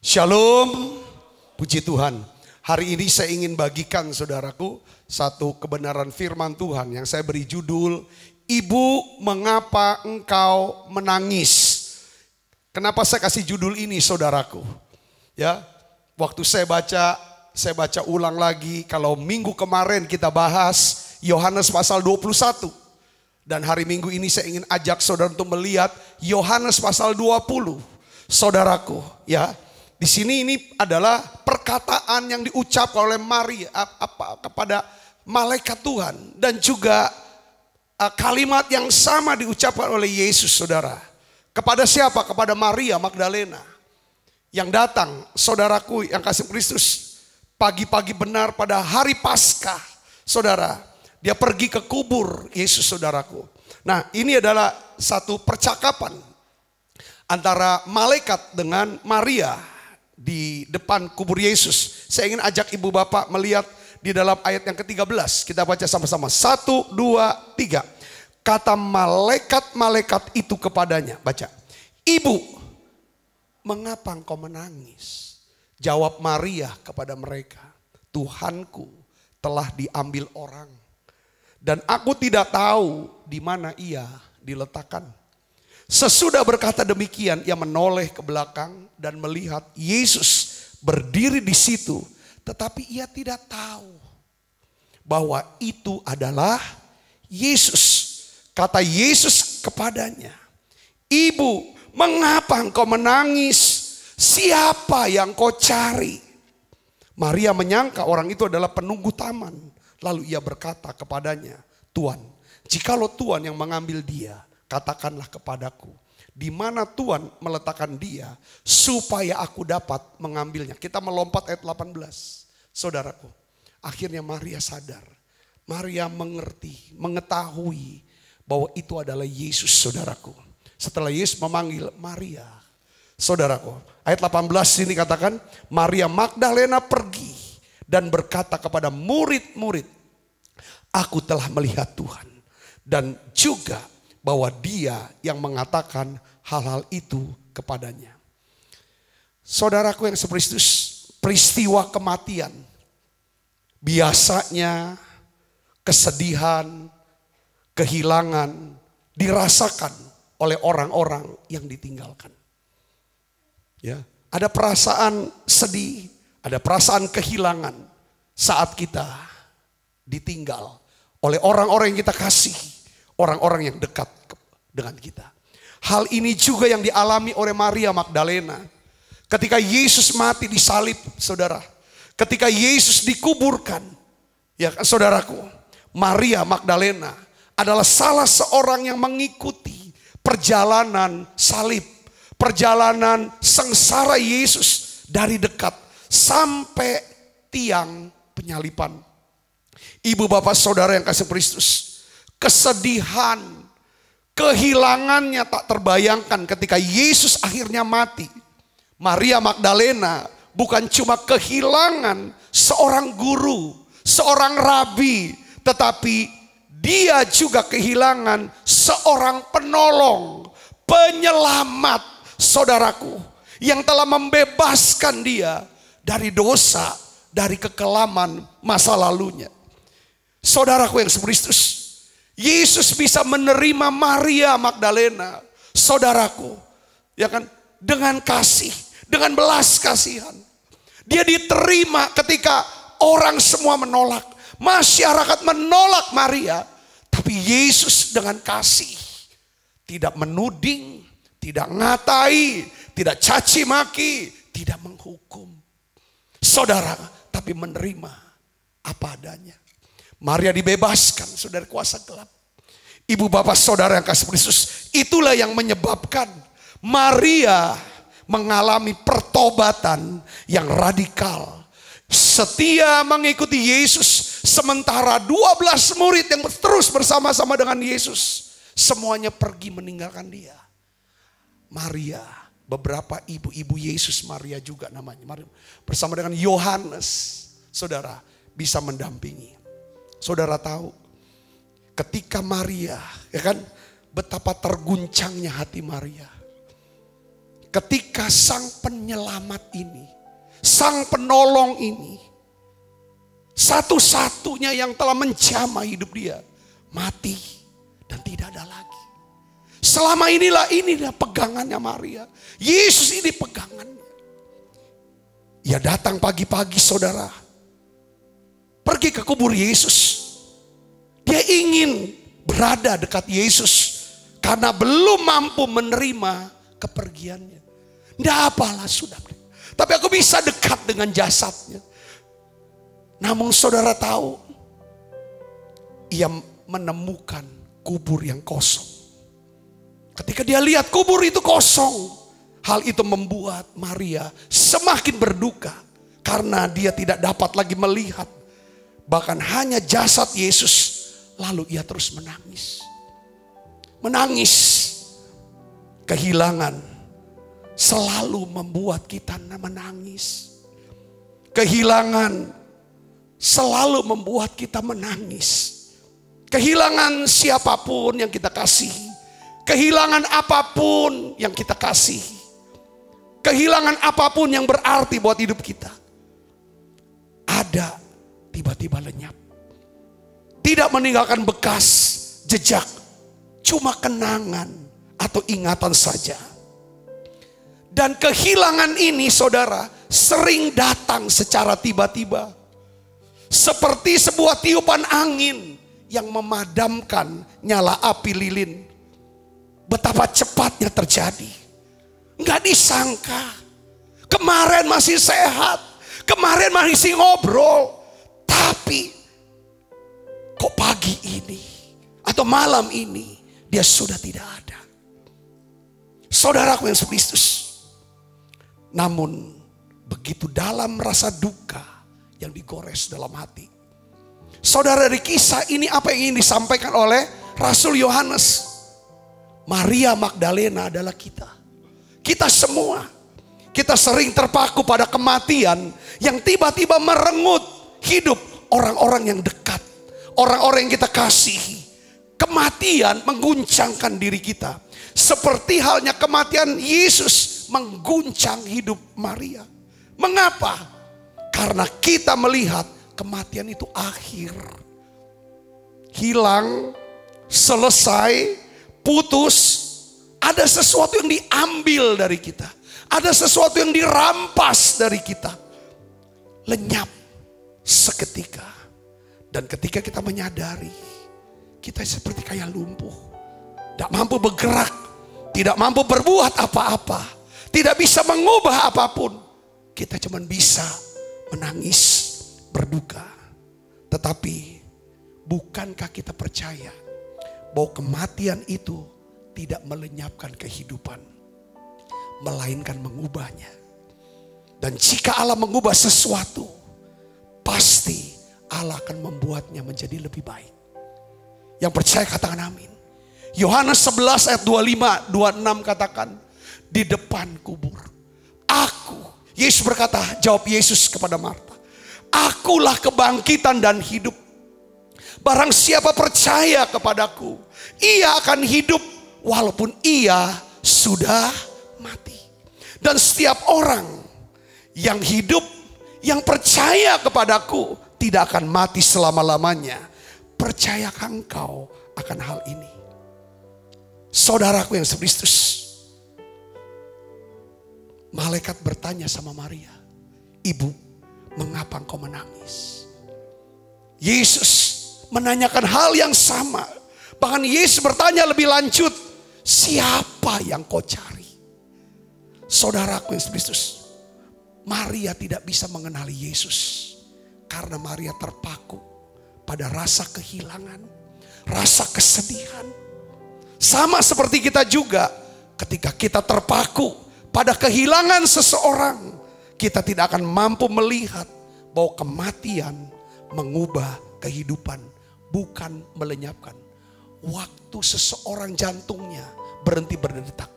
Shalom, puji Tuhan. Hari ini saya ingin bagikan saudaraku satu kebenaran firman Tuhan yang saya beri judul, Ibu mengapa engkau menangis? Kenapa saya kasih judul ini saudaraku? Ya, waktu saya baca ulang lagi. Kalau minggu kemarin kita bahas Yohanes pasal 21. Dan hari Minggu ini saya ingin ajak saudara untuk melihat Yohanes pasal 20. Saudaraku, ya. Di sini ini adalah perkataan yang diucapkan oleh Maria kepada malaikat Tuhan. Dan juga kalimat yang sama diucapkan oleh Yesus, saudara. Kepada siapa? Kepada Maria Magdalena. Yang datang, saudaraku yang kasih Kristus. Pagi-pagi benar pada hari Paskah, saudara. Dia pergi ke kubur Yesus, saudaraku. Nah, ini adalah satu percakapan antara malaikat dengan Maria di depan kubur Yesus. Saya ingin ajak ibu bapak melihat di dalam ayat yang ke-13. Kita baca sama-sama. 1, 2, 3. Kata malaikat-malaikat itu kepadanya. Baca. Ibu, mengapa engkau menangis? Jawab Maria kepada mereka. Tuhanku telah diambil orang. Dan aku tidak tahu di mana ia diletakkan. Sesudah berkata demikian, ia menoleh ke belakang dan melihat Yesus berdiri di situ. Tetapi ia tidak tahu bahwa itu adalah Yesus. Kata Yesus kepadanya, Ibu, mengapa engkau menangis? Siapa yang kau cari? Maria menyangka orang itu adalah penunggu taman. Lalu ia berkata kepadanya, Tuhan, jikalau Tuhan yang mengambil dia, katakanlah kepadaku, di mana Tuhan meletakkan dia supaya aku dapat mengambilnya. Kita melompat ayat 18. Saudaraku, akhirnya Maria sadar. Maria mengetahui bahwa itu adalah Yesus, saudaraku. Setelah Yesus memanggil Maria, saudaraku, ayat 18 ini katakan, Maria Magdalena pergi dan berkata kepada murid-murid, aku telah melihat Tuhan. Dan juga bahwa dia yang mengatakan hal-hal itu kepadanya. Saudaraku yang sekristus, peristiwa kematian biasanya kesedihan, kehilangan dirasakan oleh orang-orang yang ditinggalkan. Ya, ada perasaan sedih, ada perasaan kehilangan saat kita ditinggal oleh orang-orang yang kita kasih. Orang-orang yang dekat dengan kita. Hal ini juga yang dialami oleh Maria Magdalena. Ketika Yesus mati disalib, saudara. Ketika Yesus dikuburkan. Ya saudaraku. Maria Magdalena adalah salah seorang yang mengikuti perjalanan salib. Perjalanan sengsara Yesus dari dekat sampai tiang penyaliban. Ibu bapak saudara yang kasih Kristus. Kesedihan, kehilangannya tak terbayangkan ketika Yesus akhirnya mati. Maria Magdalena bukan cuma kehilangan seorang guru, seorang rabi, tetapi dia juga kehilangan seorang penolong, penyelamat, saudaraku, yang telah membebaskan dia dari dosa, dari kekelaman masa lalunya. Saudaraku yang sekristus, Yesus bisa menerima Maria Magdalena, saudaraku, ya kan, dengan kasih, dengan belas kasihan. Dia diterima ketika orang semua menolak, masyarakat menolak Maria, tapi Yesus dengan kasih, tidak menuding, tidak ngatai, tidak caci maki, tidak menghukum. Saudara, tapi menerima apa adanya. Maria dibebaskan, saudara, kuasa gelap. Ibu bapak saudara yang kasih Kristus, itulah yang menyebabkan Maria mengalami pertobatan yang radikal. Setia mengikuti Yesus, sementara 12 murid yang terus bersama-sama dengan Yesus, semuanya pergi meninggalkan dia. Maria, beberapa ibu-ibu Yesus, Maria juga namanya, Maria, bersama dengan Yohanes, saudara, bisa mendampingi. Saudara tahu, ketika Maria, ya kan, betapa terguncangnya hati Maria. ketika sang penyelamat ini, sang penolong ini, satu-satunya yang telah menjamah hidup dia, mati dan tidak ada lagi. Selama inilah pegangannya Maria. Yesus ini pegangannya. Ia datang pagi-pagi saudara, pergi ke kubur Yesus. Dia ingin berada dekat Yesus karena belum mampu menerima kepergiannya. Tidak apalah sudah, tapi aku bisa dekat dengan jasadnya. Namun saudara tahu, ia menemukan kubur yang kosong. Ketika dia lihat kubur itu kosong, hal itu membuat Maria semakin berduka. Karena dia tidak dapat lagi melihat, bahkan hanya jasad Yesus. Lalu ia terus menangis. Menangis. Kehilangan selalu membuat kita menangis. Kehilangan selalu membuat kita menangis. Kehilangan siapapun yang kita kasihi. Kehilangan apapun yang kita kasihi. Kehilangan apapun yang berarti buat hidup kita. Ada tiba-tiba lenyap. Tidak meninggalkan bekas, jejak. Cuma kenangan atau ingatan saja. Dan kehilangan ini saudara sering datang secara tiba-tiba. Seperti sebuah tiupan angin yang memadamkan nyala api lilin. Betapa cepatnya terjadi. Nggak disangka. Kemarin masih sehat. Kemarin masih ngobrol. Tapi kok pagi ini atau malam ini dia sudah tidak ada. Saudaraku yang Kristus. Namun begitu dalam rasa duka yang digores dalam hati. Saudara, dari kisah ini apa yang ingin disampaikan oleh Rasul Yohanes? Maria Magdalena adalah kita. Kita semua. Kita sering terpaku pada kematian yang tiba-tiba merenggut hidup orang-orang yang dekat. Orang-orang yang kita kasihi. Kematian mengguncangkan diri kita. Seperti halnya kematian Yesus mengguncang hidup Maria. Mengapa? Karena kita melihat kematian itu akhir. Hilang, selesai, putus. Ada sesuatu yang diambil dari kita. Ada sesuatu yang dirampas dari kita. Lenyap seketika. Dan ketika kita menyadari, kita seperti kayak lumpuh. Tidak mampu bergerak. Tidak mampu berbuat apa-apa. Tidak bisa mengubah apapun. Kita cuma bisa menangis, berduka. Tetapi bukankah kita percaya bahwa kematian itu tidak melenyapkan kehidupan, melainkan mengubahnya. Dan jika Allah mengubah sesuatu, pasti Allah akan membuatnya menjadi lebih baik. Yang percaya katakan amin. Yohanes 11 ayat 25, 26 katakan, di depan kubur, aku, Yesus berkata, jawab Yesus kepada Marta, akulah kebangkitan dan hidup. Barang siapa percaya kepadaku, ia akan hidup walaupun ia sudah mati. Dan setiap orang yang hidup, yang percaya kepadaku, tidak akan mati selama-lamanya. Percayakah engkau akan hal ini? Saudaraku yang Kristus, malaikat bertanya sama Maria, ibu, mengapa engkau menangis? Yesus menanyakan hal yang sama. Bahkan Yesus bertanya lebih lanjut, siapa yang kau cari? Saudaraku yang Kristus, Maria tidak bisa mengenali Yesus karena Maria terpaku pada rasa kehilangan, rasa kesedihan. Sama seperti kita juga, ketika kita terpaku pada kehilangan seseorang, kita tidak akan mampu melihat bahwa kematian mengubah kehidupan, bukan melenyapkan. Waktu seseorang jantungnya berhenti berdetak,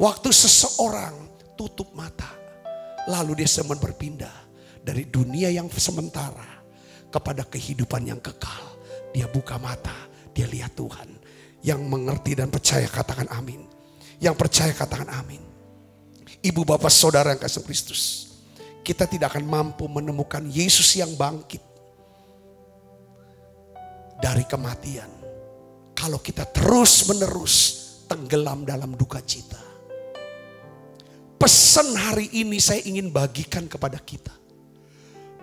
waktu seseorang tutup mata, lalu dia sempat berpindah dari dunia yang sementara kepada kehidupan yang kekal. Dia buka mata, dia lihat Tuhan. Yang mengerti dan percaya katakan amin. Yang percaya katakan amin. Ibu bapak saudara yang kasih Kristus, kita tidak akan mampu menemukan Yesus yang bangkit dari kematian kalau kita terus menerus tenggelam dalam duka cita. Pesan hari ini saya ingin bagikan kepada kita,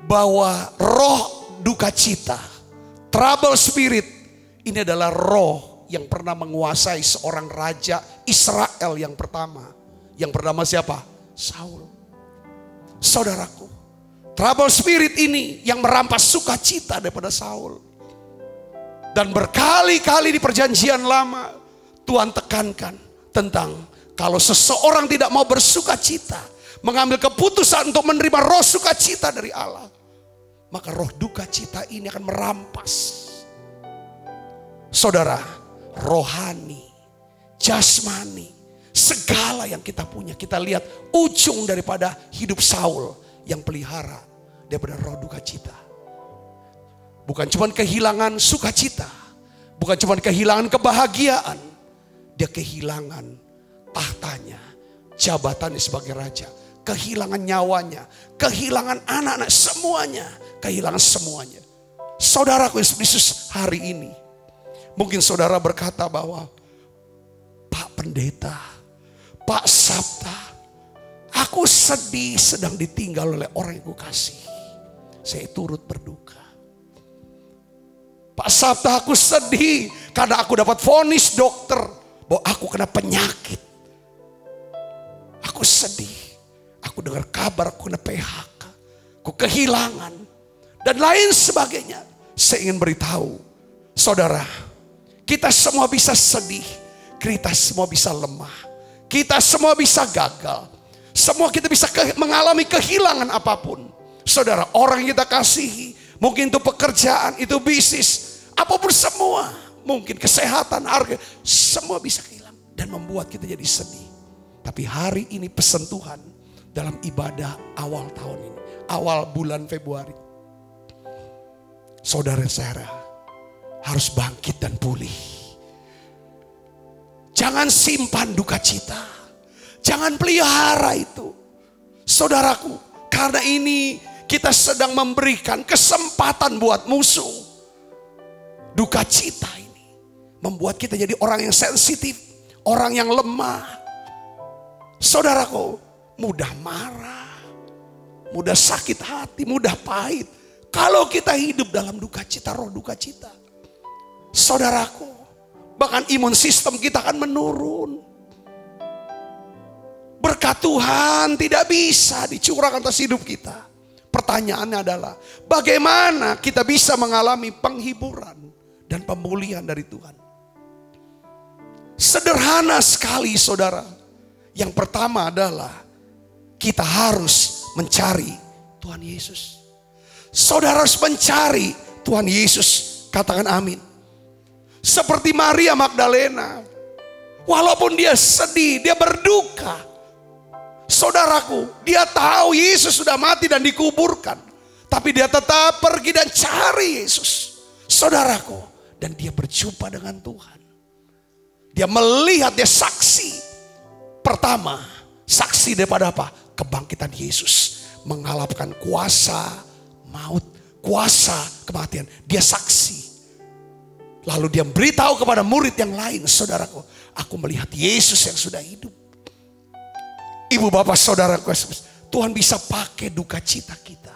bahwa roh duka cita, trouble spirit, ini adalah roh yang pernah menguasai seorang raja Israel yang pertama. Yang bernama siapa? Saul. Saudaraku, trouble spirit ini yang merampas sukacita daripada Saul. Dan berkali-kali di perjanjian lama Tuhan tekankan tentang kalau seseorang tidak mau bersukacita, mengambil keputusan untuk menerima roh sukacita dari Allah, maka roh duka cita ini akan merampas. Saudara, rohani, jasmani, segala yang kita punya, kita lihat ujung daripada hidup Saul yang pelihara daripada roh duka cita. Bukan cuma kehilangan sukacita, bukan cuma kehilangan kebahagiaan, dia kehilangan tahtanya, jabatannya sebagai raja, kehilangan nyawanya, kehilangan anak-anak, semuanya, kehilangan semuanya. Saudaraku Yesus, hari ini mungkin saudara berkata bahwa Pak Pendeta, Pak Sabta, aku sedih sedang ditinggal oleh orang yang kukasih. Saya turut berduka. Pak Sabta, aku sedih karena aku dapat vonis dokter bahwa aku kena penyakit. Aku sedih. Aku dengar kabar aku kena PHK. Aku kehilangan. Dan lain sebagainya. Saya ingin beritahu, saudara, kita semua bisa sedih. Kita semua bisa lemah. Kita semua bisa gagal. Semua kita bisa mengalami kehilangan apapun. Saudara, orang yang kita kasihi, mungkin itu pekerjaan, itu bisnis, apapun semua. Mungkin kesehatan, harga, semua bisa hilang. Dan membuat kita jadi sedih. Tapi hari ini pesan Tuhan dalam ibadah awal tahun ini. Awal bulan Februari. Saudara-saudara harus bangkit dan pulih. Jangan simpan duka cita. Jangan pelihara itu. Saudaraku, karena ini kita sedang memberikan kesempatan buat musuh. Duka cita ini membuat kita jadi orang yang sensitif, orang yang lemah. Saudaraku, mudah marah, mudah sakit hati, mudah pahit. Kalau kita hidup dalam duka cita, roh duka cita, saudaraku, bahkan imun sistem kita akan menurun. Berkat Tuhan tidak bisa dicurahkan atas hidup kita. Pertanyaannya adalah bagaimana kita bisa mengalami penghiburan dan pemulihan dari Tuhan. Sederhana sekali saudara. Yang pertama adalah kita harus mencari Tuhan Yesus. Saudara harus mencari Tuhan Yesus. Katakan amin. Seperti Maria Magdalena. Walaupun dia sedih, dia berduka. Saudaraku, dia tahu Yesus sudah mati dan dikuburkan. Tapi dia tetap pergi dan cari Yesus. Saudaraku, dan dia berjumpa dengan Tuhan. Dia melihat, dia saksi. Pertama, saksi daripada apa? Kebangkitan Yesus. Mengalahkan kuasa maut, kuasa kematian. Dia saksi. Lalu dia beritahu kepada murid yang lain, saudaraku, aku melihat Yesus yang sudah hidup. Ibu bapak saudaraku, Tuhan bisa pakai duka cita kita,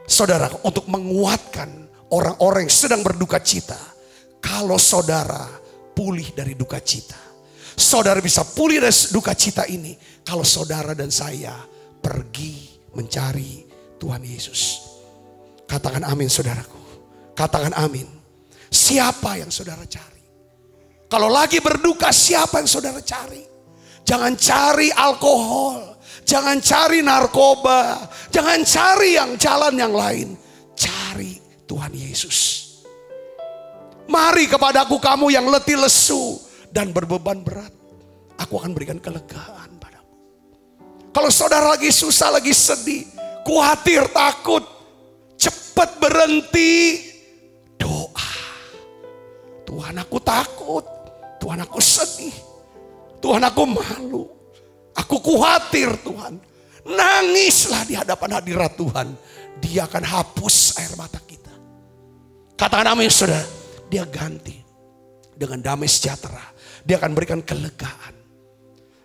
saudara, untuk menguatkan orang-orang yang sedang berduka cita. Kalau saudara pulih dari duka cita, saudara bisa pulih dari duka cita ini kalau saudara dan saya pergi mencari Tuhan Yesus. Katakan amin saudaraku. Katakan amin. Siapa yang saudara cari? Kalau lagi berduka, siapa yang saudara cari? Jangan cari alkohol, jangan cari narkoba, jangan cari yang jalan yang lain. Cari Tuhan Yesus. Mari kepadaku kamu yang letih lesu dan berbeban berat, aku akan berikan kelegaan padamu. Kalau saudara lagi susah, lagi sedih, khawatir, takut, cepat berhenti doa. Tuhan, aku takut, Tuhan, aku sedih, Tuhan, aku malu. Aku khawatir Tuhan. Nangislah di hadapan hadirat Tuhan. Dia akan hapus air mata kita. Katakan amin saudara. Dia ganti dengan damai sejahtera. Dia akan berikan kelegaan.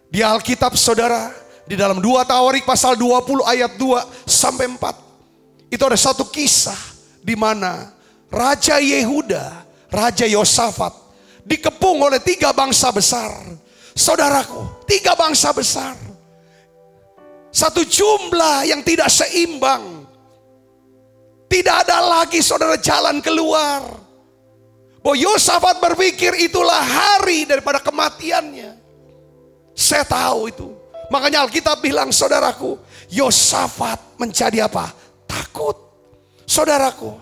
Di Alkitab saudara, di dalam 2 Tawarik pasal 20 ayat 2 sampai 4. Itu ada satu kisah di mana Raja Yehuda, Raja Yosafat dikepung oleh 3 bangsa besar. Saudaraku, 3 bangsa besar. Satu jumlah yang tidak seimbang. Tidak ada lagi saudara jalan keluar. Bahwa Yosafat berpikir itulah hari daripada kematiannya. Saya tahu itu. Makanya Alkitab bilang saudaraku, Yosafat menjadi apa? Takut. Saudaraku,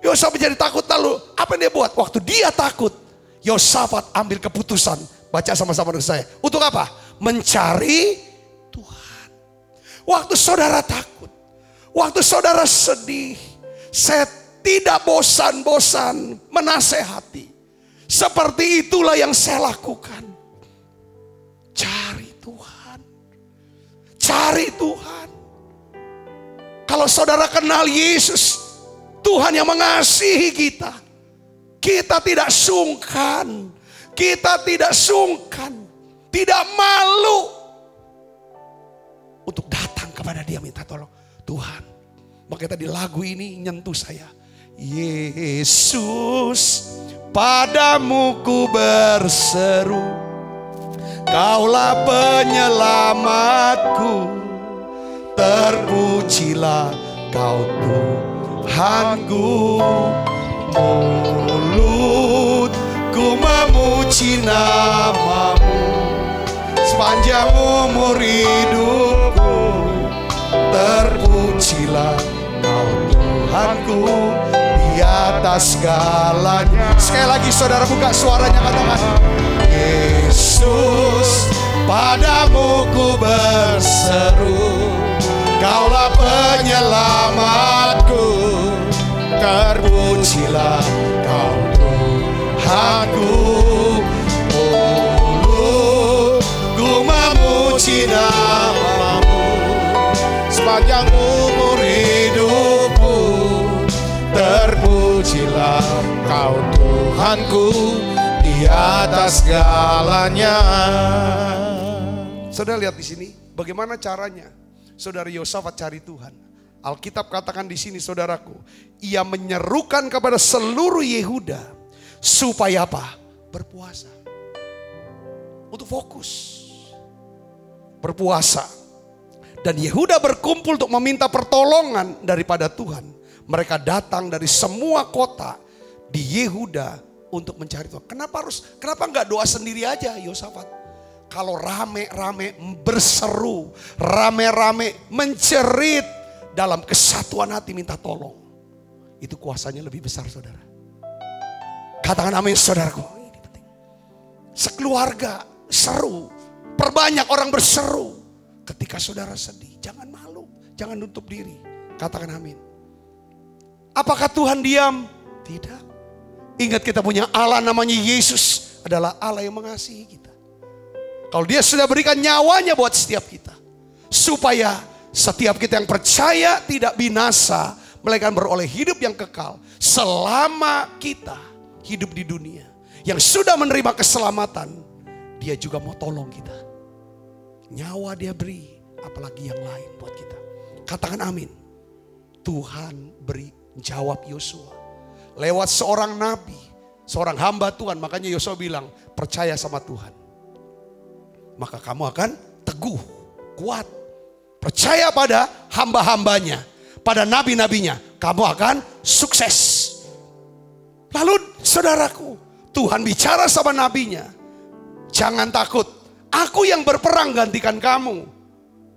Yosafat menjadi takut, lalu apa yang dia buat? Waktu dia takut, Yosafat ambil keputusan. Baca sama-sama dengan saya. Untuk apa? Mencari Tuhan. Waktu saudara takut, waktu saudara sedih, saya tidak bosan-bosan menasehati. Seperti itulah yang saya lakukan. Cari Tuhan. Cari Tuhan. Kalau saudara kenal Yesus, Tuhan yang mengasihi kita, kita tidak sungkan. Kita tidak sungkan. Tidak malu untuk datang kepada Dia minta tolong. Tuhan. Makanya tadi lagu ini nyentuh saya. Yesus, padamu ku berseru, Kaulah penyelamatku, terpujilah Kau Tuhanku. Mulutku memuji namamu sepanjang umur hidupku, terpujilah Kau Tuhanku di atas segalanya. Sekali lagi saudara buka suaranya, katakan Yesus, padamu ku berseru, Kaulah penyelamatku, terpujilah Kau Tuhanku. Mulutku memuji namamu sepanjang umur hidupku, terpujilah Kau Tuhanku di atas segalanya. Saudara lihat di sini bagaimana caranya saudara Yosafat cari Tuhan. Alkitab katakan di sini saudaraku, ia menyerukan kepada seluruh Yehuda supaya apa? Berpuasa. Untuk fokus. Berpuasa. Dan Yehuda berkumpul untuk meminta pertolongan daripada Tuhan. Mereka datang dari semua kota di Yehuda untuk mencari Tuhan. Kenapa enggak doa sendiri aja Yosafat? Kalau rame-rame berseru, rame-rame mencerit dalam kesatuan hati minta tolong, itu kuasanya lebih besar saudara. Katakan amin saudaraku. Ini penting. Sekeluarga seru, perbanyak orang berseru. Ketika saudara sedih, jangan malu, jangan nutup diri. Katakan amin. Apakah Tuhan diam? Tidak. Ingat kita punya Allah namanya Yesus, adalah Allah yang mengasihi kita. Kalau Dia sudah berikan nyawanya buat setiap kita, supaya setiap kita yang percaya tidak binasa, melainkan beroleh hidup yang kekal. Selama kita hidup di dunia, yang sudah menerima keselamatan, Dia juga mau tolong kita. Nyawa Dia beri, apalagi yang lain buat kita. Katakan amin. Tuhan beri jawab Yosua lewat seorang nabi, seorang hamba Tuhan. Makanya Yosua bilang, percaya sama Tuhan, maka kamu akan teguh, kuat. Percaya pada hamba-hambanya, pada nabi-nabinya, kamu akan sukses. Lalu saudaraku, Tuhan bicara sama nabinya, jangan takut, aku yang berperang gantikan kamu.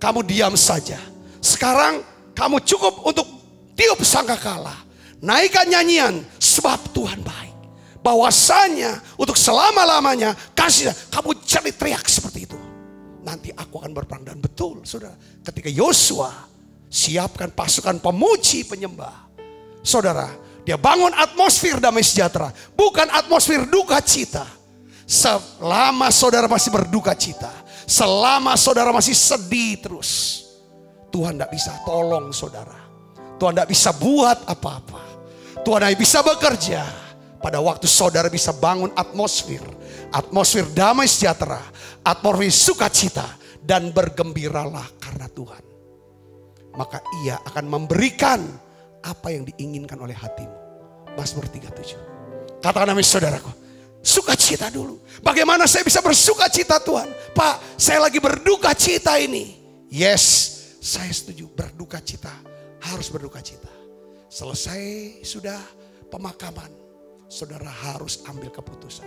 Kamu diam saja. Sekarang kamu cukup untuk tiup sangkakala, naikkan nyanyian, sebab Tuhan baik. Bahwasanya untuk selama-lamanya kasih. Kamu jadi teriak seperti itu. Nanti aku akan berperang. Dan betul saudara, ketika Yosua siapkan pasukan pemuji penyembah, saudara, dia bangun atmosfer damai sejahtera, bukan atmosfer duka cita. Selama saudara masih berduka cita, Selama saudara masih sedih terus, Tuhan tidak bisa tolong saudara. Tuhan tidak bisa buat apa-apa. Tuhan hanya bisa bekerja pada waktu saudara bisa bangun atmosfer damai sejahtera, atmosfer sukacita, dan bergembiralah karena Tuhan. Maka Ia akan memberikan apa yang diinginkan oleh hatimu. Mazmur 37. Katakan amin saudaraku. Sukacita dulu. Bagaimana saya bisa bersukacita Tuhan? Pak, saya lagi berduka cita ini. Yes, saya setuju. Berduka cita, harus berduka cita. Selesai sudah pemakaman, saudara harus ambil keputusan.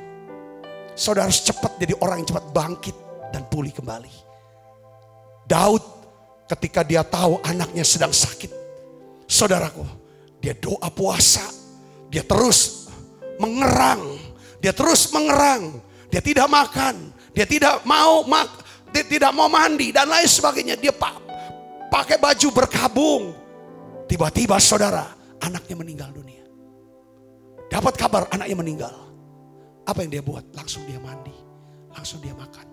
Saudara harus cepat jadi orang yang cepat bangkit dan pulih kembali. Daud ketika dia tahu anaknya sedang sakit, saudaraku, dia doa puasa, dia terus mengerang, dia tidak makan, dia tidak mau mandi dan lain sebagainya. Dia pakai baju berkabung. Tiba-tiba saudara, anaknya meninggal dunia. Dapat kabar anaknya meninggal. Apa yang dia buat? Langsung dia mandi, langsung dia makan.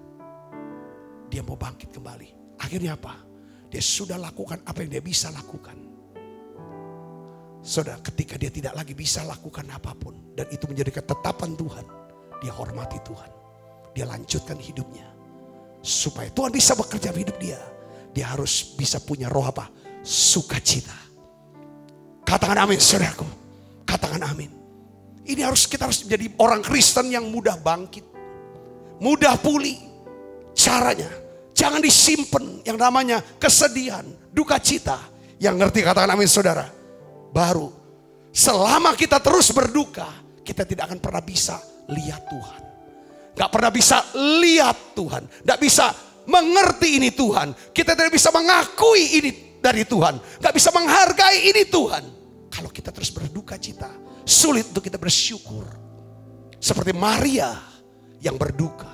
Dia mau bangkit kembali. Akhirnya apa? Dia sudah lakukan apa yang dia bisa lakukan. Saudara, ketika dia tidak lagi bisa lakukan apapun, dan itu menjadi ketetapan Tuhan, dia hormati Tuhan. Dia lanjutkan hidupnya. Supaya Tuhan bisa bekerja di hidup dia, dia harus bisa punya roh apa? Sukacita. Katakan amin saudaraku. Katakan amin. Kita harus menjadi orang Kristen yang mudah bangkit, mudah pulih. Caranya, jangan disimpan yang namanya kesedihan, duka cita. Yang ngerti katakan amin saudara. Baru, selama kita terus berduka, kita tidak akan pernah bisa lihat Tuhan. Gak pernah bisa lihat Tuhan. Gak bisa mengerti ini Tuhan. Kita tidak bisa mengakui ini dari Tuhan. Gak bisa menghargai ini Tuhan. Kalau kita terus berduka cita, sulit untuk kita bersyukur. Seperti Maria yang berduka.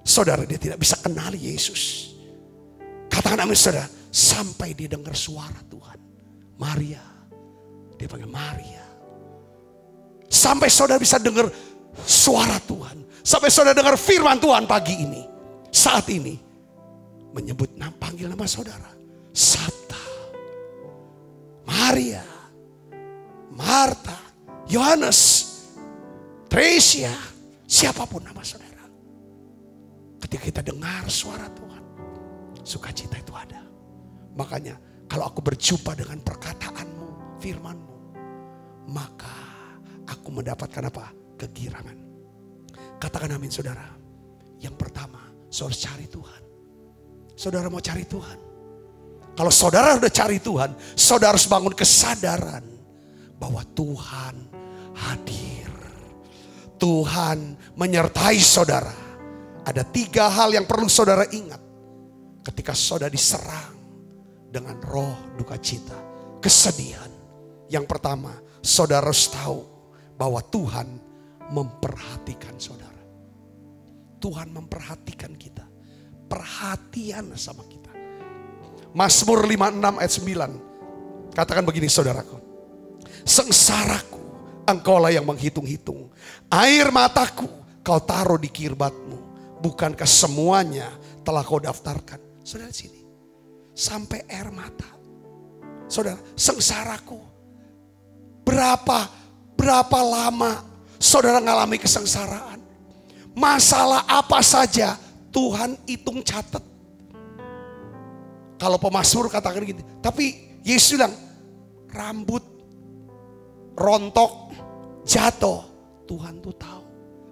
Saudara, dia tidak bisa kenali Yesus. Katakan amin saudara. Sampai dia dengar suara Tuhan. Maria. Dia panggil Maria. Sampai saudara bisa dengar suara Tuhan. Sampai saudara dengar firman Tuhan pagi ini. Saat ini. Menyebut panggil nama saudara. Sabta. Maria. Marta. Yohanes. Tresia. Siapapun nama saudara. Ketika kita dengar suara Tuhan. Sukacita itu ada. Makanya kalau aku berjumpa dengan perkataanmu, firmanmu, maka aku mendapatkan apa? Kegirangan. Katakan amin saudara. Yang pertama, saudara cari Tuhan. Saudara mau cari Tuhan. Kalau saudara udah cari Tuhan, saudara harus bangun kesadaran bahwa Tuhan hadir. Tuhan menyertai saudara. Ada 3 hal yang perlu saudara ingat. Ketika saudara diserang dengan roh duka cita, kesedihan. Yang pertama, saudara harus tahu bahwa Tuhan memperhatikan saudara. Tuhan memperhatikan kita. Perhatian sama kita. Mazmur 56 ayat 9. Katakan begini saudaraku. Sengsaraku, engkaulah yang menghitung-hitung. Air mataku kau taruh di kirbatmu. Bukankah semuanya telah kau daftarkan? Saudara di sini. Sampai air mata. Saudara, sengsaraku. Berapa lama saudara ngalami kesengsaraan? Masalah apa saja Tuhan hitung catat. Kalau pemazmur katakan gitu. Tapi Yesus bilang, rambut rontok, jatuh. Tuhan tuh tahu.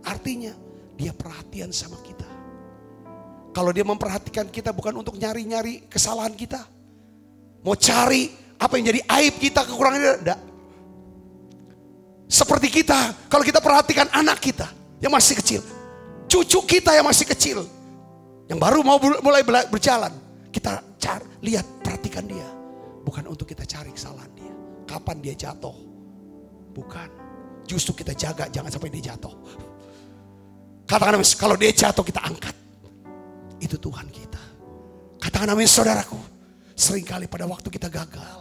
Artinya dia perhatian sama kita. Kalau dia memperhatikan kita bukan untuk nyari-nyari kesalahan kita. Mau cari apa yang jadi aib kita, kekurangan kita. Enggak. Seperti kita, kalau kita perhatikan anak kita yang masih kecil. Cucu kita yang masih kecil. Yang baru mau mulai berjalan. Kita lihat, perhatikan dia. Bukan untuk kita cari kesalahan dia. Kapan dia jatuh. Bukan. Justru kita jaga jangan sampai dia jatuh. Katakan amin, kalau dia jatuh kita angkat. Itu Tuhan kita. Katakan amin saudaraku. Seringkali pada waktu kita gagal.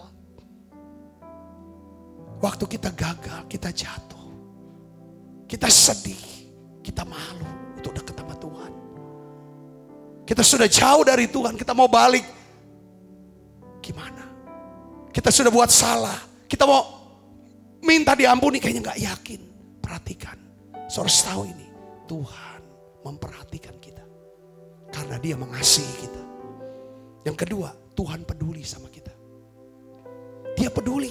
Waktu kita gagal, kita jatuh. Kita sedih, kita malu untuk dekat sama Tuhan. Kita sudah jauh dari Tuhan, kita mau balik. Gimana? Kita sudah buat salah, kita mau minta diampuni, kayaknya gak yakin. Perhatikan, saudara tahu ini, Tuhan memperhatikan kita. Karena Dia mengasihi kita. Yang kedua, Tuhan peduli sama kita. Dia peduli.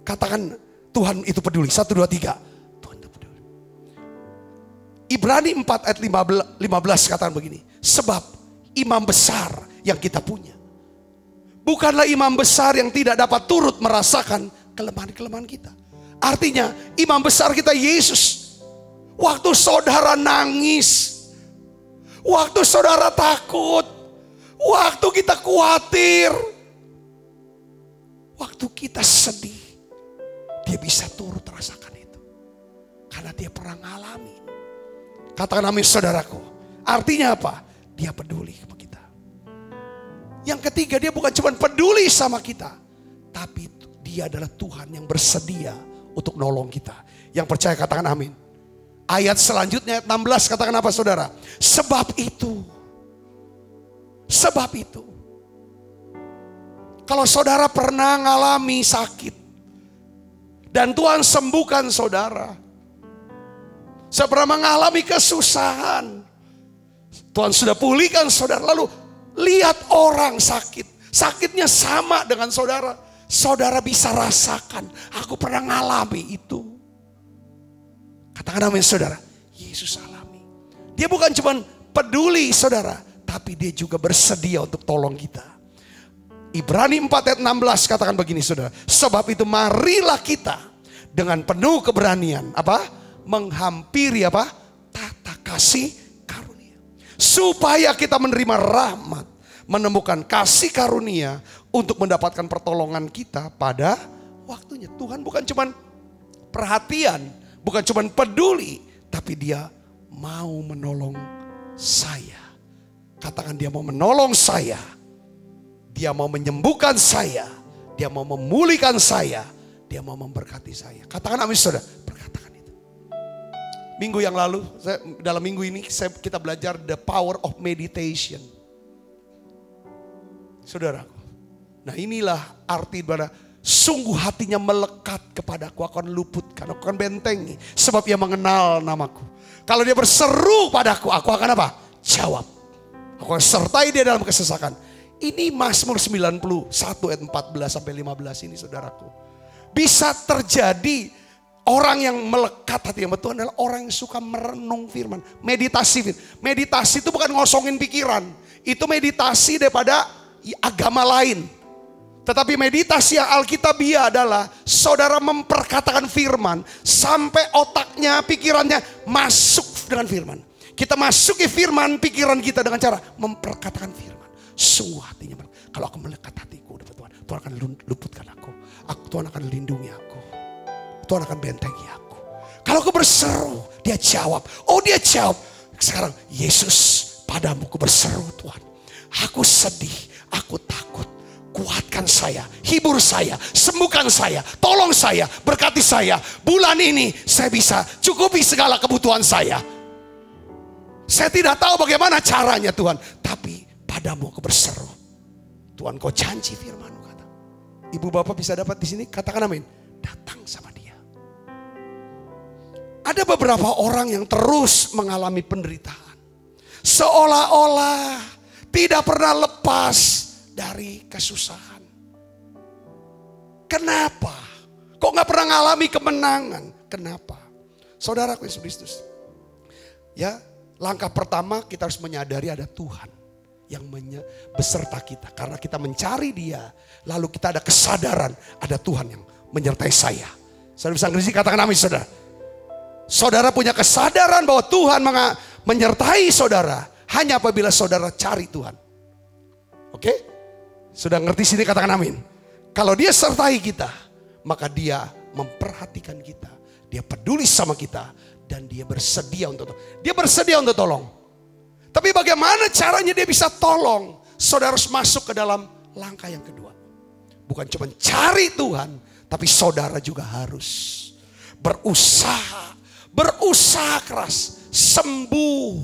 Katakan Tuhan itu peduli. 1, 2, 3. Tuhan itu peduli. Ibrani 4 ayat 15 katakan begini. Sebab imam besar yang kita punya bukanlah imam besar yang tidak dapat turut merasakan kelemahan-kelemahan kita. Artinya imam besar kita Yesus. Waktu saudara nangis, waktu saudara takut, waktu kita khawatir, waktu kita sedih, Dia bisa turut rasakan itu. Karena Dia pernah ngalami. Katakan amin saudaraku. Artinya apa? Dia peduli sama kita. Yang ketiga, Dia bukan cuma peduli sama kita, tapi Dia adalah Tuhan yang bersedia untuk nolong kita. Yang percaya katakan amin. Ayat selanjutnya ayat 16 katakan apa saudara? Sebab itu. Kalau saudara pernah ngalami sakit dan Tuhan sembuhkan saudara. Saya pernah mengalami kesusahan, Tuhan sudah pulihkan saudara. Lalu lihat orang sakit, sakitnya sama dengan saudara. Saudara bisa rasakan, aku pernah ngalami itu. Katakan amin saudara. Yesus alami. Dia bukan cuma peduli saudara, tapi Dia juga bersedia untuk tolong kita. Ibrani 4 ayat 16 katakan begini saudara. Sebab itu marilah kita dengan penuh keberanian menghampiri tata kasih karunia. Supaya kita menerima rahmat, menemukan kasih karunia untuk mendapatkan pertolongan kita pada waktunya. Tuhan bukan cuma perhatian, bukan cuma peduli, tapi Dia mau menolong saya. Katakan Dia mau menolong saya. Dia mau menyembuhkan saya. Dia mau memulihkan saya. Dia mau memberkati saya. Katakan amin saudara. Perkatakan itu. Minggu yang lalu, dalam minggu ini kita belajar the power of meditation. Saudaraku. Nah inilah arti pada sungguh hatinya melekat kepadaku, aku akan luputkan, aku akan bentengi. Sebab Ia mengenal namaku. Kalau Dia berseru padaku, aku akan jawab. Aku akan sertai dia dalam kesesakan. Ini Mazmur 91 ayat 14 sampai 15 ini saudaraku. Bisa terjadi orang yang melekat hati yang betul adalah orang yang suka merenung firman. Meditasi. Meditasi itu bukan ngosongin pikiran. Itu meditasi daripada agama lain. Tetapi meditasi yang Alkitabiah adalah saudara memperkatakan firman sampai otaknya, pikirannya masuk dengan firman. Kita masuki firman pikiran kita dengan cara memperkatakan firman. Sungguh hatinya, kalau aku melekat hatiku Tuhan, Tuhan akan luputkan aku. Tuhan akan lindungi aku. Tuhan akan bentengi aku. Kalau aku berseru, Dia jawab. Oh Dia jawab. Sekarang Yesus, padamu aku berseru Tuhan. Aku sedih, aku takut. Kuatkan saya, hibur saya, sembuhkan saya, tolong saya, berkati saya. Bulan ini saya bisa cukupi segala kebutuhan saya. Saya tidak tahu bagaimana caranya Tuhan, tapi padamu aku berseru. Tuhan kau janji firman-Mu kata. Ibu bapak bisa dapat di sini, katakan amin. Datang sama Dia. Ada beberapa orang yang terus mengalami penderitaan. Seolah-olah tidak pernah lepas dari kesusahan. Kenapa? Kok gak pernah mengalami kemenangan? Kenapa? Saudaraku Yesus Kristus. Ya, langkah pertama kita harus menyadari ada Tuhan yang beserta kita. Karena kita mencari Dia, lalu kita ada kesadaran ada Tuhan yang menyertai saya. Saudara bisa ngerti, katakan amin saudara. Saudara punya kesadaran bahwa Tuhan menyertai saudara hanya apabila saudara cari Tuhan. Oke? Sudah ngerti sini, katakan amin. Kalau Dia sertai kita, maka Dia memperhatikan kita. Dia peduli sama kita dan Dia bersedia untuk tolong. Tapi bagaimana caranya Dia bisa tolong? Saudara harus masuk ke dalam langkah yang kedua. Bukan cuma cari Tuhan, tapi saudara juga harus berusaha keras, sembuh,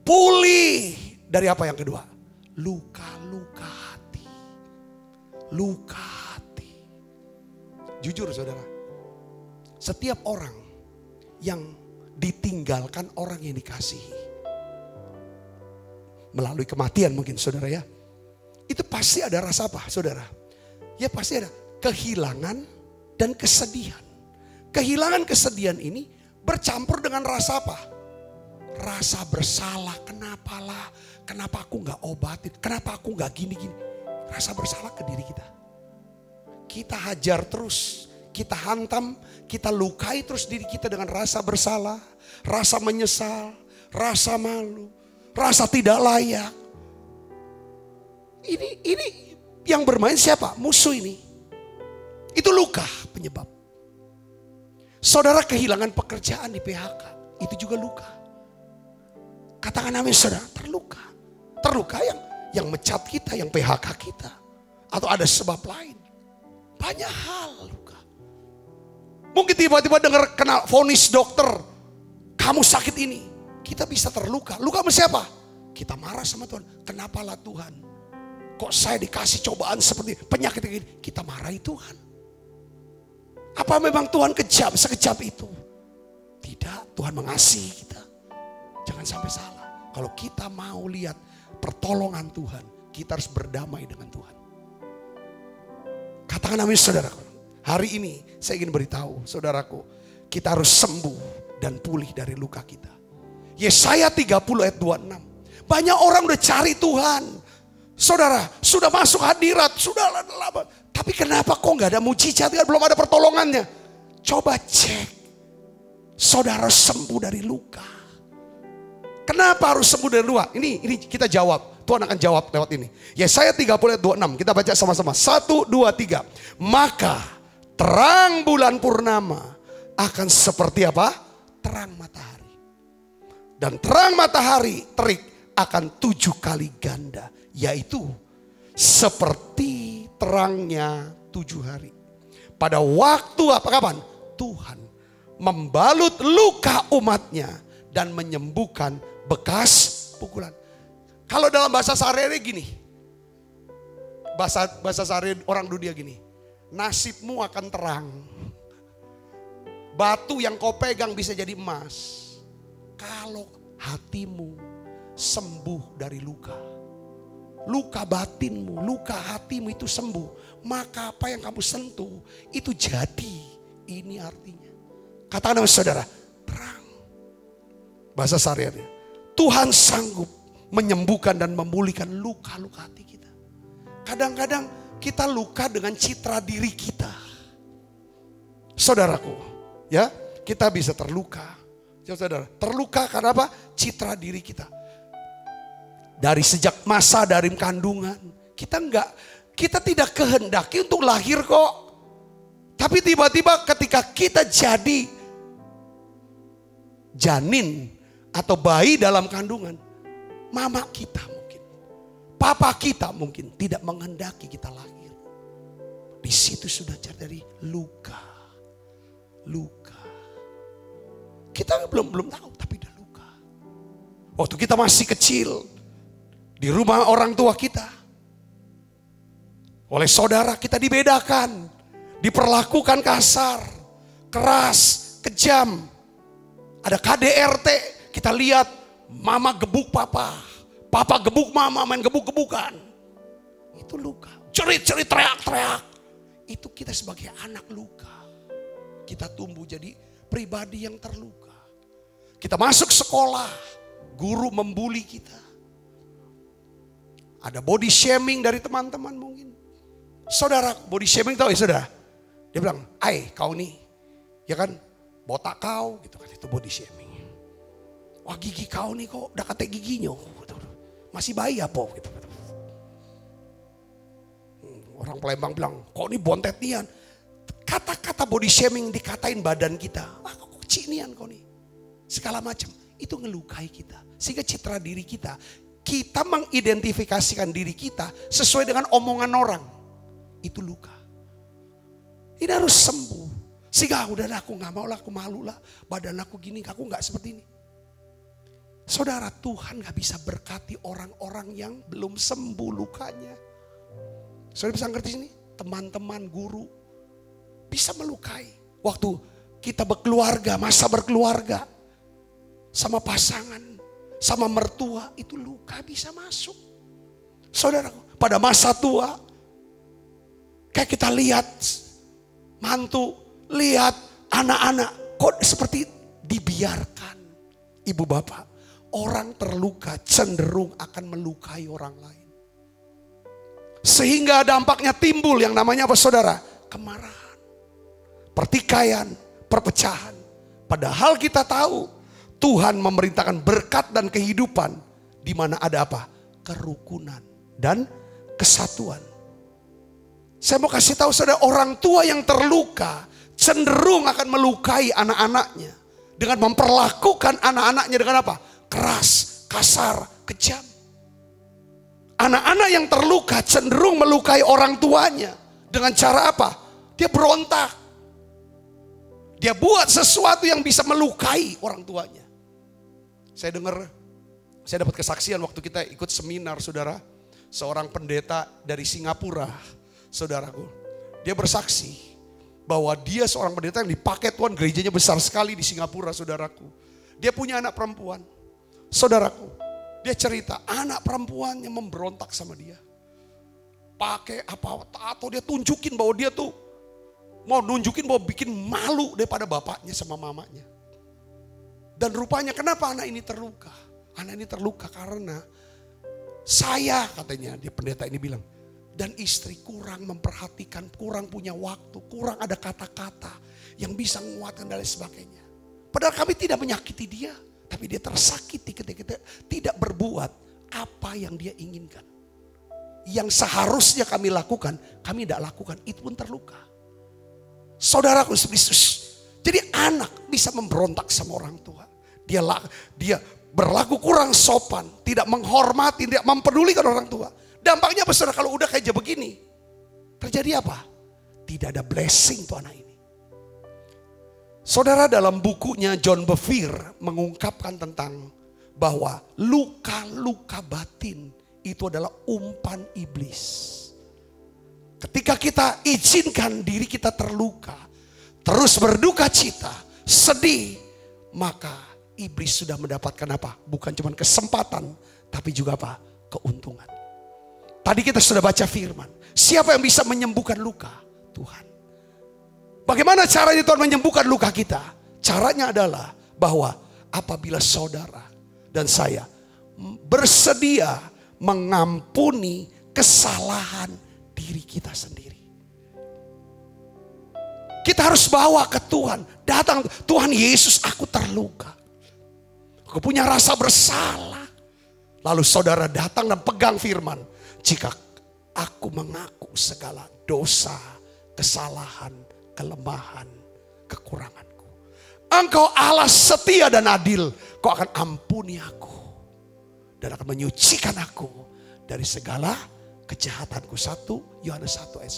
pulih Dari apa yang kedua? Luka-luka hati. Luka hati. Jujur saudara, setiap orang yang ditinggalkan orang yang dikasihi melalui kematian mungkin saudara ya, itu pasti ada rasa apa saudara? Ya pasti ada kehilangan dan kesedihan. Kehilangan kesedihan ini bercampur dengan rasa apa? Rasa bersalah. Kenapa aku gak obatin? Kenapa aku gak gini-gini? Rasa bersalah ke diri kita. Kita hajar terus, kita hantam, kita lukai terus diri kita dengan rasa bersalah, rasa menyesal, rasa malu, rasa tidak layak. Ini yang bermain siapa? Musuh ini. Itu luka penyebab. Saudara kehilangan pekerjaan di PHK, itu juga luka. Katakan amin saudara, terluka. Terluka yang mecat kita, yang PHK kita. Atau ada sebab lain. Banyak hal luka. Mungkin tiba-tiba dengar kena vonis dokter, kamu sakit ini. Kita bisa terluka. Luka sama siapa? Kita marah sama Tuhan. Kenapalah Tuhan? Kok saya dikasih cobaan seperti penyakit ini? Kita marahi Tuhan. Apa memang Tuhan kejam, sekejam itu? Tidak, Tuhan mengasihi kita. Jangan sampai salah. Kalau kita mau lihat pertolongan Tuhan, kita harus berdamai dengan Tuhan. Katakan amin saudara. Hari ini saya ingin beritahu saudaraku, kita harus sembuh dan pulih dari luka kita. Yesaya 30 ayat 26. Banyak orang udah cari Tuhan. Saudara, sudah masuk hadirat, sudah lama. Tapi kenapa kok gak ada mujizat, belum ada pertolongannya? Coba cek. Saudara sembuh dari luka. Kenapa harus sembuh dari luka? Ini kita jawab. Tuhan akan jawab lewat ini. Yesaya 30 ayat 26. Kita baca sama-sama. 1, 2, 3. Maka terang bulan purnama akan seperti apa? Terang matahari. Dan terang matahari terik akan 7 kali ganda. Yaitu seperti terangnya 7 hari. Pada waktu apa kapan? Tuhan membalut luka umatnya dan menyembuhkan bekas pukulan. Kalau dalam bahasa sehari-hari gini. Bahasa sehari orang dunia gini. Nasibmu akan terang. Batu yang kau pegang bisa jadi emas. Kalau hatimu sembuh dari luka. Luka batinmu, luka hatimu itu sembuh. Maka apa yang kamu sentuh itu jadi. Ini artinya. Katakan saudara, terang. Bahasa sehari-hari. Tuhan sanggup menyembuhkan dan memulihkan luka-luka hati kita. Kadang-kadang kita luka dengan citra diri kita. Saudaraku, ya, kita bisa terluka. Ya, saudara, terluka karena apa? Citra diri kita. Dari sejak masa dari kandungan, kita tidak kehendaki untuk lahir kok. Tapi tiba-tiba ketika kita jadi janin atau bayi dalam kandungan, mama kita mungkin, papa kita mungkin tidak menghendaki kita lahir. Di situ sudah dari luka. Kita belum tahu tapi udah luka. Waktu kita masih kecil, di rumah orang tua kita, oleh saudara kita dibedakan, diperlakukan kasar, keras, kejam. Ada KDRT, kita lihat mama gebuk papa, papa gebuk mama, main gebuk-gebukan. Itu luka. Cerit-cerit, teriak-teriak. Itu kita sebagai anak luka. Kita tumbuh jadi pribadi yang terluka. Kita masuk sekolah, guru membuli kita. Ada body shaming dari teman-teman mungkin. Saudara, body shaming tahu ya saudara? Dia bilang, kau nih, ya kan, botak kau, gitu kan, itu body shaming. Wah gigi kau nih kok udah kate giginya, masih bayi apa gitu. Orang Palembang bilang, kok ini bontet nian. Kata-kata body shaming dikatain badan kita. Wah kok kecil nian kau nih. Segala macam, itu ngelukai kita. Sehingga citra diri kita mengidentifikasikan diri kita sesuai dengan omongan orang. Itu luka. Ini harus sembuh. Sehingga udah aku gak mau lah, aku malu lah. Badan aku gini, aku gak seperti ini. Saudara, Tuhan gak bisa berkati orang-orang yang belum sembuh lukanya. Saudara bisa ngerti sini? Teman-teman, guru bisa melukai. Waktu kita berkeluarga, masa berkeluarga, sama pasangan, sama mertua, itu luka bisa masuk. Saudara, pada masa tua, kayak kita lihat mantu, lihat anak-anak, kok seperti dibiarkan. Ibu bapak, orang terluka cenderung akan melukai orang lain. Sehingga dampaknya timbul yang namanya apa saudara? Kemarahan, pertikaian, perpecahan. Padahal kita tahu Tuhan memerintahkan berkat dan kehidupan di mana ada apa? Kerukunan dan kesatuan. Saya mau kasih tahu saudara, orang tua yang terluka cenderung akan melukai anak-anaknya dengan memperlakukan anak-anaknya dengan apa? Keras, kasar, kejam. Anak-anak yang terluka cenderung melukai orang tuanya dengan cara apa? Dia berontak. Dia buat sesuatu yang bisa melukai orang tuanya. Saya dapat kesaksian waktu kita ikut seminar saudara. Seorang pendeta dari Singapura, saudaraku. Dia bersaksi bahwa dia seorang pendeta yang dipakai Tuhan, gerejanya besar sekali di Singapura saudaraku. Dia punya anak perempuan, saudaraku. Dia cerita anak perempuannya memberontak sama dia. Pakai apa, atau dia tunjukin bahwa dia tuh mau nunjukin bahwa bikin malu daripada bapaknya sama mamanya. Dan rupanya kenapa anak ini terluka? Anak ini terluka karena saya, katanya dia pendeta ini bilang, dan istri kurang memperhatikan, kurang punya waktu, kurang ada kata-kata yang bisa menguatkan dan lain sebagainya. Padahal kami tidak menyakiti dia, tapi dia tersakiti ketika kita tidak berbuat apa yang dia inginkan. Yang seharusnya kami lakukan, kami tidak lakukan, itu pun terluka. Saudaraku Yesus, jadi anak bisa memberontak sama orang tua. Dia berlaku kurang sopan, tidak menghormati, tidak mempedulikan orang tua. Dampaknya apa saudara kalau udah kayak begini? Terjadi apa? Tidak ada blessing tuh anak ini. Saudara, dalam bukunya John Bevere mengungkapkan tentang bahwa luka-luka batin itu adalah umpan iblis. Ketika kita izinkan diri kita terluka, terus berduka cita, sedih, maka iblis sudah mendapatkan apa? Bukan cuma kesempatan, tapi juga apa? Keuntungan. Tadi kita sudah baca firman. Siapa yang bisa menyembuhkan luka? Tuhan. Bagaimana caranya Tuhan menyembuhkan luka kita? Caranya adalah bahwa apabila saudara dan saya bersedia mengampuni kesalahan diri kita sendiri. Kita harus bawa ke Tuhan. Datang, Tuhan Yesus, aku terluka. Aku punya rasa bersalah. Lalu saudara datang dan pegang firman. Jika aku mengaku segala dosa, kesalahan, kelemahan, kekuranganku. Engkau Allah setia dan adil. Kau akan ampuni aku. Dan akan menyucikan aku dari segala kejahatanku. 1 Yohanes 1 ayat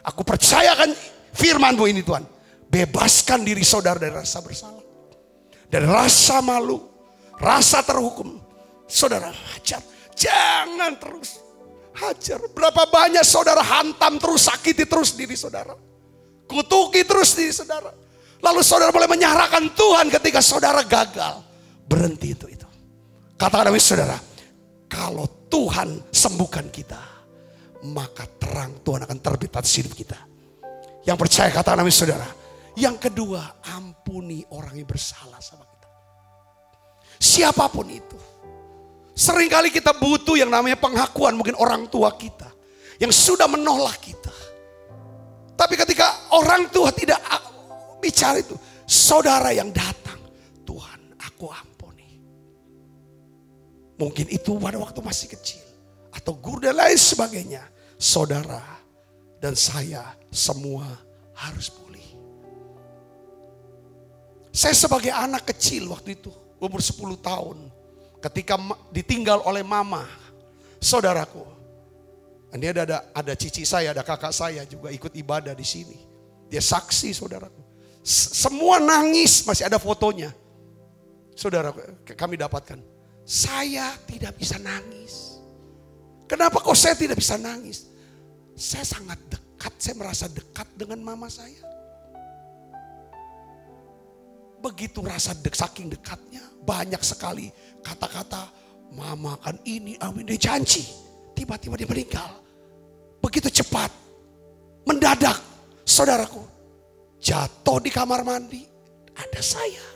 9. Aku percayakan firman-Mu ini Tuhan. Bebaskan diri saudara dari rasa bersalah. Dari rasa malu. Rasa terhukum. Saudara hajar. Jangan terus hajar. Berapa banyak saudara hantam terus, sakiti terus diri saudara. Kutuki terus diri saudara. Lalu saudara boleh menyerahkan Tuhan ketika saudara gagal. Berhenti itu. Katakan demi saudara. Kalau Tuhan sembuhkan kita, maka terang Tuhan akan terbit atas hidup kita. Yang percaya katakan demi saudara. Yang kedua, ampuni orang yang bersalah sama kita. Siapapun itu. Seringkali kita butuh yang namanya pengakuan mungkin orang tua kita. Yang sudah menolak kita. Tapi ketika orang tua tidak bicara itu. Saudara yang datang. Tuhan aku ampuni. Mungkin itu pada waktu masih kecil. Atau guru dan lain sebagainya. Saudara dan saya semua harus pulih. Saya sebagai anak kecil waktu itu. Umur 10 tahun. Ketika ditinggal oleh mama, saudaraku. Ini ada cici saya, ada kakak saya juga ikut ibadah di sini. Dia saksi saudaraku. Semua nangis, masih ada fotonya. saudara, kami dapatkan. Saya tidak bisa nangis. Kenapa kok saya tidak bisa nangis? Saya sangat dekat, saya merasa dekat dengan mama saya. Begitu rasa saking dekatnya, banyak sekali kata-kata, mama kan ini, amin, dia janji. Tiba-tiba dia meninggal. Begitu cepat, mendadak, saudaraku, jatuh di kamar mandi, ada saya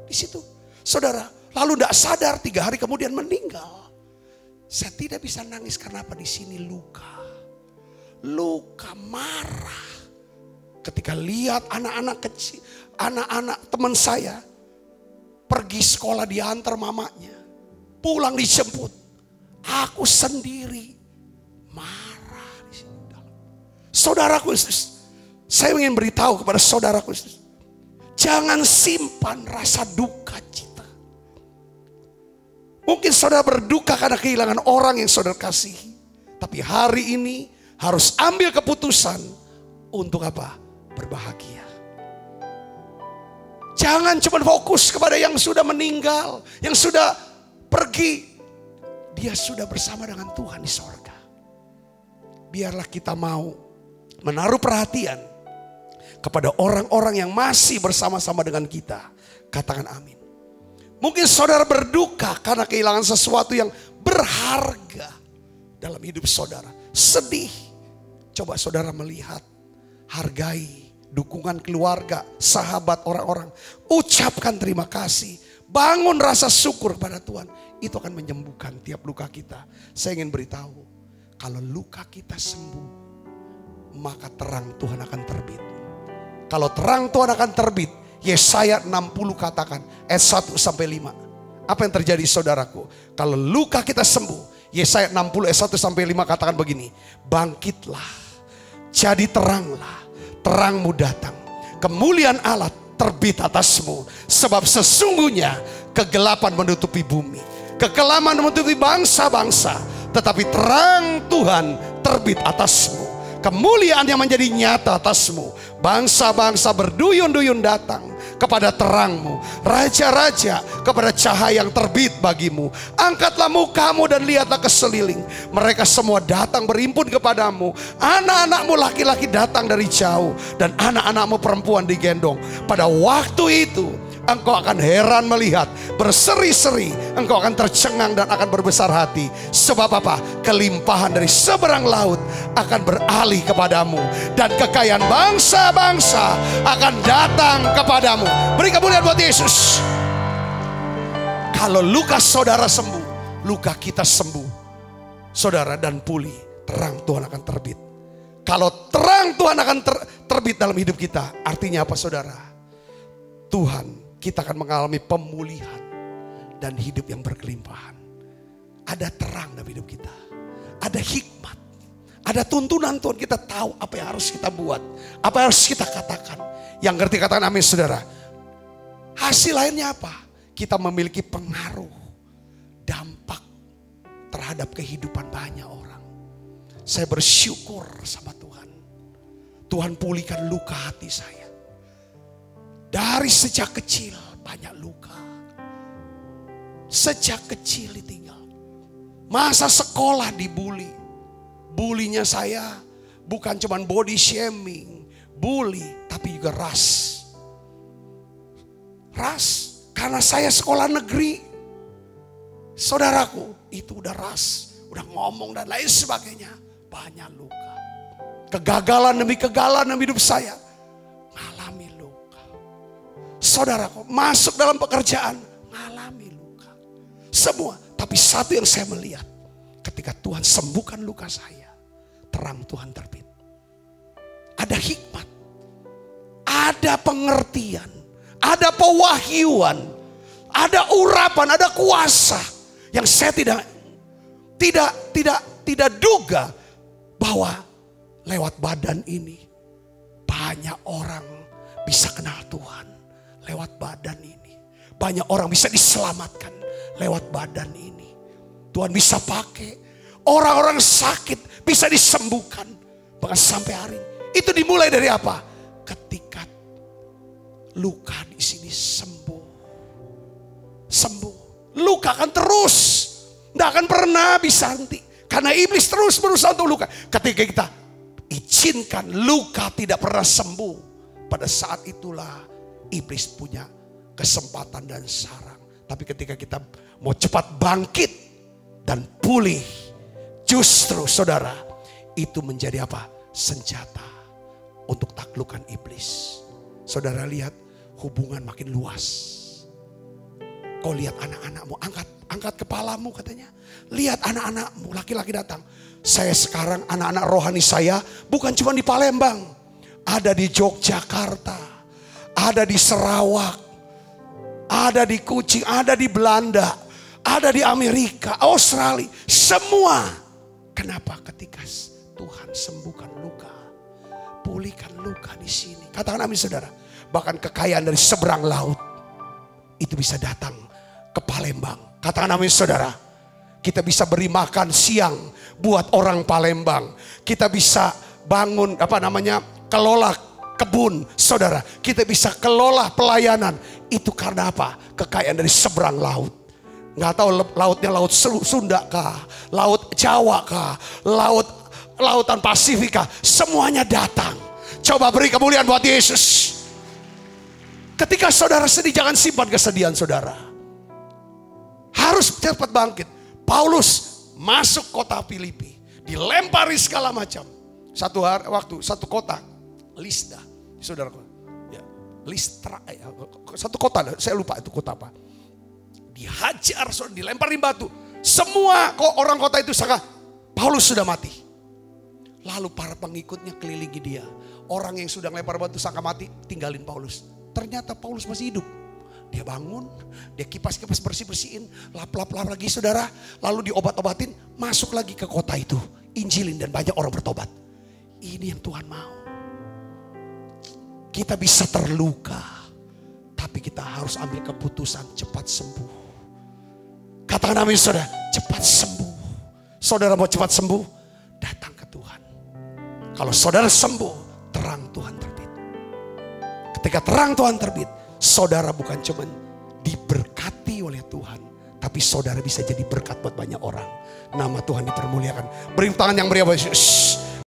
di situ. Saudara, lalu tidak sadar 3 hari kemudian meninggal. Saya tidak bisa nangis karena apa? Di sini luka. Luka marah. Ketika lihat anak-anak kecil, anak-anak teman saya pergi sekolah diantar mamanya, pulang dijemput. Aku sendiri marah di sini. Saudaraku, saya ingin beritahu kepada saudaraku, jangan simpan rasa duka cita. Mungkin saudara berduka karena kehilangan orang yang saudara kasihi. Tapi hari ini harus ambil keputusan untuk apa? Berbahagia. Jangan cuma fokus kepada yang sudah meninggal, yang sudah pergi. Dia sudah bersama dengan Tuhan di sorga. Biarlah kita mau menaruh perhatian kepada orang-orang yang masih bersama-sama dengan kita. Katakan amin. Mungkin saudara berduka karena kehilangan sesuatu yang berharga dalam hidup saudara. Sedih. Coba saudara melihat, hargai dukungan keluarga, sahabat, orang-orang. Ucapkan terima kasih. Bangun rasa syukur kepada Tuhan. Itu akan menyembuhkan tiap luka kita. Saya ingin beritahu, kalau luka kita sembuh, maka terang Tuhan akan terbit. Kalau terang Tuhan akan terbit, Yesaya 60 katakan, ayat 1 sampai 5. Apa yang terjadi saudaraku? Kalau luka kita sembuh, Yesaya 60 ayat 1 sampai 5 katakan begini. Bangkitlah, jadi teranglah, terangmu datang. Kemuliaan Allah terbit atasmu. Sebab sesungguhnya kegelapan menutupi bumi. Kekelaman menutupi bangsa-bangsa. Tetapi terang Tuhan terbit atasmu. Kemuliaan yang menjadi nyata atasmu. Bangsa-bangsa berduyun-duyun datang kepada terangmu. Raja-raja kepada cahaya yang terbit bagimu. Angkatlah mukamu dan lihatlah ke seliling. Mereka semua datang berimpun kepadamu. Anak-anakmu laki-laki datang dari jauh. Dan anak-anakmu perempuan digendong. Pada waktu itu engkau akan heran melihat, berseri-seri, engkau akan tercengang dan akan berbesar hati. Sebab apa? Kelimpahan dari seberang laut akan beralih kepadamu. Dan kekayaan bangsa-bangsa akan datang kepadamu. Beri kemuliaan buat Yesus. Kalau luka saudara sembuh, luka kita sembuh, saudara, dan pulih, terang Tuhan akan terbit. Kalau terang Tuhan akan terbit dalam hidup kita, artinya apa saudara? Tuhan, kita akan mengalami pemulihan dan hidup yang berkelimpahan. Ada terang dalam hidup kita. Ada hikmat. Ada tuntunan Tuhan. Kita tahu apa yang harus kita buat. Apa yang harus kita katakan. Yang ngerti katakan amin saudara. Hasil lainnya apa? Kita memiliki pengaruh. Dampak terhadap kehidupan banyak orang. Saya bersyukur sama Tuhan. Tuhan pulihkan luka hati saya. Dari sejak kecil banyak luka. Sejak kecil ditinggal. Masa sekolah dibully. Bulinya saya bukan cuma body shaming. Bully tapi juga ras. Ras karena saya sekolah negeri. Saudaraku itu udah ras. Udah ngomong dan lain sebagainya. Banyak luka. Kegagalan demi kegagalan dalam hidup saya. Ngalami luka. Saudaraku masuk dalam pekerjaan, mengalami luka. Semua, tapi satu yang saya melihat, ketika Tuhan sembuhkan luka saya, terang Tuhan terbit. Ada hikmat, ada pengertian, ada pewahyuan, ada urapan, ada kuasa yang saya tidak duga bahwa lewat badan ini banyak orang bisa kenal Tuhan. Lewat badan ini. Banyak orang bisa diselamatkan lewat badan ini. Tuhan bisa pakai. Orang-orang sakit bisa disembuhkan. Bahkan sampai hari ini. Itu dimulai dari apa? Ketika luka di sini sembuh. sembuh. Luka akan terus, tidak akan pernah bisa henti. Karena iblis terus berusaha untuk luka. Ketika kita izinkan luka tidak pernah sembuh, pada saat itulah iblis punya kesempatan dan sarang. Tapi ketika kita mau cepat bangkit dan pulih, justru saudara, itu menjadi apa? Senjata untuk taklukkan iblis. Saudara lihat, hubungan makin luas. Kau lihat anak-anakmu, angkat kepalamu katanya. Lihat anak-anakmu, laki-laki datang. Saya sekarang, anak-anak rohani saya bukan cuma di Palembang. Ada di Yogyakarta, ada di Sarawak, ada di Kuching, ada di Belanda, ada di Amerika, Australia. Semua. Kenapa? Ketika Tuhan sembuhkan luka, pulihkan luka di sini. Katakan amin saudara. Bahkan kekayaan dari seberang laut itu bisa datang ke Palembang. Katakan amin saudara. Kita bisa beri makan siang buat orang Palembang. Kita bisa bangun kelola kebun saudara. Kita bisa kelola pelayanan. Itu karena apa? Kekayaan dari seberang laut. Nggak tahu lautnya laut Sunda kah, laut Jawa kah, lautan Pasifika, semuanya datang. Coba beri kemuliaan buat Yesus. Ketika saudara sedih, jangan simpan kesedihan saudara. Harus cepat bangkit. Paulus masuk kota Filipi, dilempari segala macam. Satu kota, Lisda, saudara. Ya, Listra, satu kota, saya lupa itu kota apa. Dihajar, dilemparin batu. Semua orang kota itu sangka Paulus sudah mati. Lalu para pengikutnya kelilingi dia. Orang yang sudah lempar batu sangka mati, tinggalin Paulus. Ternyata Paulus masih hidup. Dia bangun, dia kipas-kipas bersih-bersihin, lap-lap lagi saudara. Lalu diobat-obatin, masuk lagi ke kota itu. Injilin dan banyak orang bertobat. Ini yang Tuhan mau. Kita bisa terluka, tapi kita harus ambil keputusan cepat sembuh. Katakan amin saudara, cepat sembuh. Saudara mau cepat sembuh, datang ke Tuhan. Kalau saudara sembuh, terang Tuhan terbit. Ketika terang Tuhan terbit, saudara bukan cuma diberkati oleh Tuhan, tapi saudara bisa jadi berkat buat banyak orang. Nama Tuhan dipermuliakan. Beri tangan yang meriah buat Yesus.